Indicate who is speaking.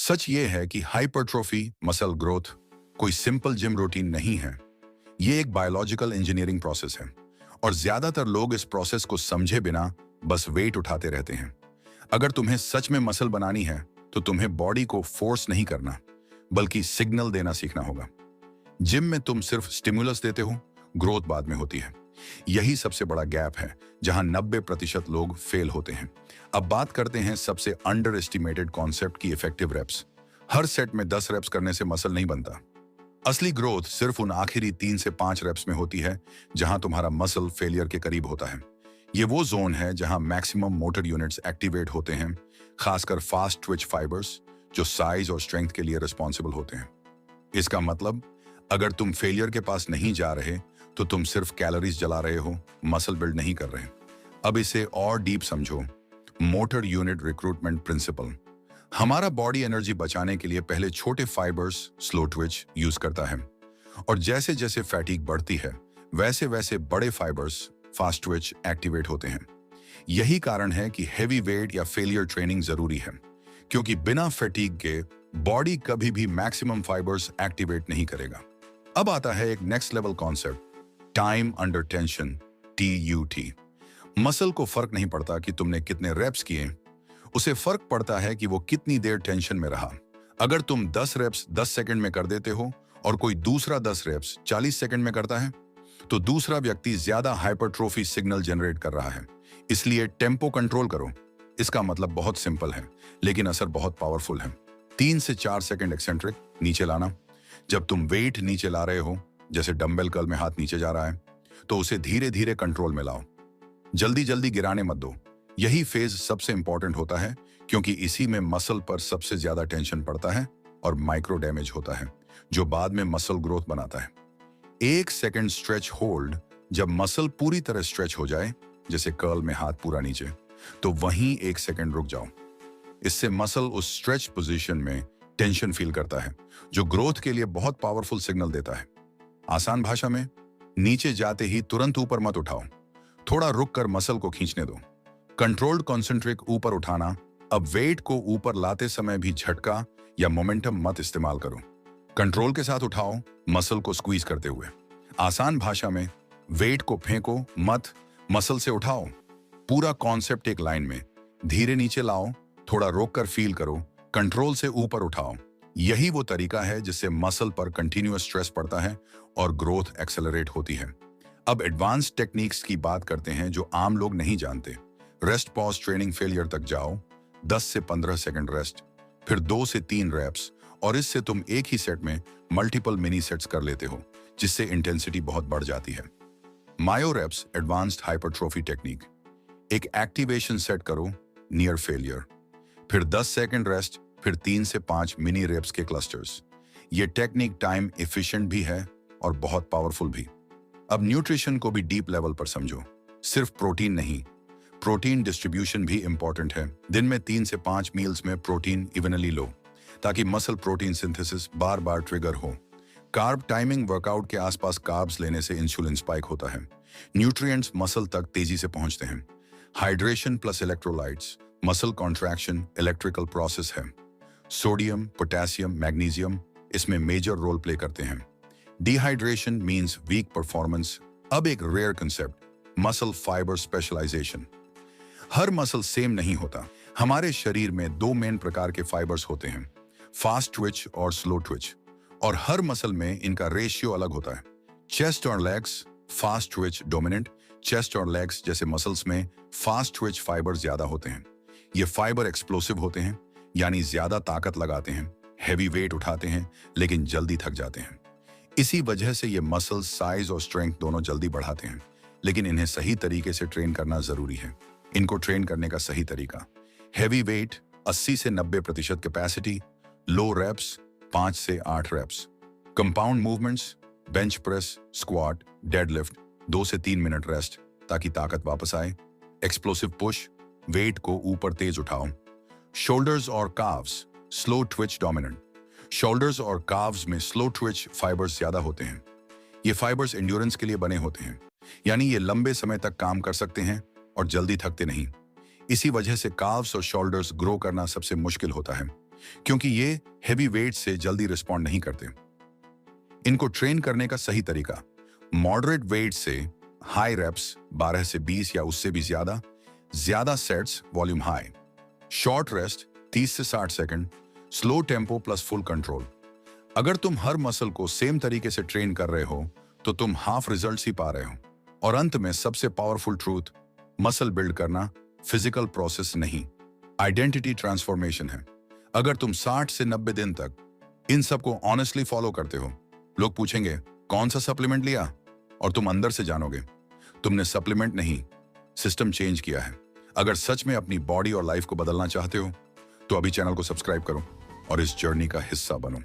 Speaker 1: सच ये है कि हाइपरट्रोफी मसल ग्रोथ कोई सिंपल जिम रूटीन नहीं है। ये एक बायोलॉजिकल इंजीनियरिंग प्रोसेस है और ज्यादातर लोग इस प्रोसेस को समझे बिना बस वेट उठाते रहते हैं। अगर तुम्हें सच में मसल बनानी है तो तुम्हें बॉडी को फोर्स नहीं करना बल्कि सिग्नल देना सीखना होगा। जिम में तुम सिर्फ स्टिमुलस देते हो, ग्रोथ बाद में होती है। यही सबसे बड़ा गैप है जहां 90% लोग फेल होते हैं। अब बात करते हैं सबसे अंडर एस्टिमेटेड कॉन्सेप्ट की इफेक्टिव रेप्स। हर सेट में 10 रेप्स करने से मसल नहीं बनता। असली ग्रोथ सिर्फ उन आखिरी 3 से 5 रेप्स में होती है जहां तुम्हारा मसल फेलियर के करीब होता है। ये वो जोन है जहां मैक्सिमम मोटर यूनिट्स एक्टिवेट होते हैं, खासकर फास्ट ट्विच फाइबर्स जो साइज और स्ट्रेंथ के लिए रिस्पॉन्सिबल होते हैं। इसका मतलब अगर तुम फेलियर के पास नहीं जा रहे तो तुम सिर्फ कैलोरीज जला रहे हो, मसल बिल्ड नहीं कर रहे। अब इसे और डीप समझो। Motor unit recruitment principle. हमारा बॉडी एनर्जी बचाने के लिए पहले छोटे फाइबर्स स्लो ट्विच यूज करता है और जैसे जैसे फैटीग बढ़ती है वैसे वैसे बड़े फाइबर्स फास्ट ट्विच एक्टिवेट होते हैं। यही कारण है कि हेवी वेट या फेलियर ट्रेनिंग जरूरी है, क्योंकि बिना फैटीग के बॉडी कभी भी मैक्सिमम फाइबर्स एक्टिवेट नहीं करेगा। अब आता है एक next level concept, time under tension, TUT। Muscle को फर्क नहीं पड़ता कि तुमने कितने रेप्स किए, उसे फर्क पड़ता है कि वो कितनी देर टेंशन में रहा। अगर तुम 10 रेप्स 10 सेकंड में कर देते हो और कोई दूसरा 10 रेप्स 40 सेकंड में करता है तो दूसरा व्यक्ति ज्यादा हाइपरट्रोफी सिग्नल जनरेट कर रहा है। इसलिए टेम्पो कंट्रोल करो। इसका मतलब बहुत सिंपल है लेकिन असर बहुत पावरफुल है। 3 से 4 सेकंड एक्सेंट्रिक नीचे लाना। जब तुम वेट नीचे ला रहे हो, जैसे डंबल कर्ल में हाथ नीचे जा रहा है, तो उसे धीरे धीरे कंट्रोल में लाओ। जल्दी जल्दी गिराने मत दो। यही फेज सबसे इंपॉर्टेंट होता है, क्योंकि इसी में मसल पर सबसे ज्यादा टेंशन पड़ता है और माइक्रो डैमेज होता है जो बाद में मसल ग्रोथ बनाता है। 1 सेकंड स्ट्रेच होल्ड। जब मसल पूरी तरह स्ट्रेच हो जाए, जैसे कर्ल में हाथ पूरा नीचे, तो वहीं 1 सेकंड रुक जाओ। इससे मसल उस स्ट्रेच पोजीशन में टेंशन फील करता है जो ग्रोथ के लिए बहुत पावरफुल सिग्नल देता है। आसान भाषा में, नीचे जाते ही तुरंत ऊपर मत उठाओ, थोड़ा रुक कर मसल को खींचने दो। कंट्रोल्ड कॉन्सेंट्रिक ऊपर उठाना। अब वेट को ऊपर लाते समय भी झटका या मोमेंटम मत इस्तेमाल करो, कंट्रोल के साथ उठाओ, मसल को स्क्वीज करते हुए। आसान भाषा में, वेट को फेंको मत, मसल से उठाओ। पूरा कॉन्सेप्ट एक लाइन में, धीरे नीचे लाओ, थोड़ा रोक कर फील करो, कंट्रोल से ऊपर उठाओ। यही वो तरीका है जिससे मसल पर कंटिन्यूअस स्ट्रेस पड़ता है और ग्रोथ एक्सेलरेट होती है। अब एडवांस टेक्निक्स की बात करते हैं जो आम लोग नहीं जानते। Rest pause training. फेलियर तक जाओ, 10 से 15 सेकंड रेस्ट, फिर 2 से 3 रेप्स, और इससे तुम एक ही सेट में मल्टीपल मिनी सेट्स कर लेते हो, जिससे इंटेंसिटी बहुत बढ़ जाती है। मायो रेप्स एडवांस्ड हाइपरट्रोफी टेक्निक। एक एक्टिवेशन सेट करो नियर फेलियर, फिर 10 सेकंड रेस्ट, फिर 3 से 5 मिनी रेप्स के क्लस्टर्स। ये टेक्निक टाइम एफिशिएंट भी है और बहुत पावरफुल भी। अब न्यूट्रिशन को भी डीप लेवल पर समझो। सिर्फ प्रोटीन नहीं, प्रोटीन डिस्ट्रीब्यूशन भी इंपॉर्टेंट है। दिन में 3 से 5 मील्स में प्रोटीन इवनली लो, ताकि मसल प्रोटीन सिंथेसिस बार बार ट्रिगर हो। Carb timing. वर्कआउट के आसपास कार्ब्स लेने से इंसुलिन स्पाइक होता है, न्यूट्रिएंट्स मसल तक तेजी से पहुंचते हैं। Hydration plus electrolytes. Muscle contraction electrical process है। सोडियम, पोटेशियम, मैग्नीशियम इसमें मेजर रोल प्ले करते हैं। Dehydration means weak performance. अब एक rare concept, muscle fibre specialisation. हर मसल सेम नहीं होता। हमारे शरीर में 2 मेन प्रकार के फाइबर्स होते हैं, फास्ट ट्विच और स्लो ट्विच, और हर मसल में इनका रेशियो अलग होता है। चेस्ट और legs, fast Twitch dominant. Chest और लेग्स जैसे मसल्स में फास्ट ट्विच फाइबर ज्यादा होते हैं। ये फाइबर एक्सप्लोसिव होते हैं, यानी ज्यादा ताकत लगाते हैं, हैवी वेट उठाते हैं, लेकिन जल्दी थक जाते हैं। इसी वजह से ये मसल साइज और स्ट्रेंथ दोनों जल्दी बढ़ाते हैं, लेकिन इन्हें सही तरीके से ट्रेन करना जरूरी है। इनको ट्रेन करने का सही तरीका, हैवी वेट 80 से 90% कैपेसिटी, लो रेप्स 5 से 8 reps, compound movements, bench press, squat, deadlift, 2 से 3 मिनट रेस्ट ताकि ताकत वापस आए, एक्सप्लोसिव पुश, वेट को ऊपर तेज उठाओ। शोल्डर्स और calves, slow Twitch dominant. Shoulders और काव्स में स्लो ट्विच फाइबर्स ज्यादा होते हैं। ये फाइबर्स एंड्योरेंस के लिए बने होते हैं, यानी ये लंबे समय तक काम कर सकते हैं और जल्दी थकते नहीं। इसी वजह से काव्स और शोल्डर्स ग्रो करना सबसे मुश्किल होता है, क्योंकि ये हेवी वेट से जल्दी रिस्पॉन्ड नहीं करते। इनको ट्रेन करने का सही तरीका, मॉडरेट वेट से हाई रेप्स 12 से 20 या उससे भी ज्यादा sets, volume high, short rest 30 से 60 second, slow tempo plus full control. अगर तुम हर मसल को सेम तरीके से ट्रेन कर रहे हो तो तुम हाफ रिजल्ट्स ही पा रहे हो। और अंत में सबसे पावरफुल ट्रूथ, मसल बिल्ड करना फिजिकल प्रोसेस नहीं, आइडेंटिटी ट्रांसफॉर्मेशन है। अगर तुम 60 से 90 दिन तक इन सबको ऑनेस्टली फॉलो करते हो, लोग पूछेंगे कौन सा सप्लीमेंट लिया, और तुम अंदर से जानोगे तुमने सप्लीमेंट नहीं, सिस्टम चेंज किया है। अगर सच में अपनी बॉडी और लाइफ को बदलना चाहते हो तो अभी चैनल को सब्सक्राइब करो और इस जर्नी का हिस्सा बनो।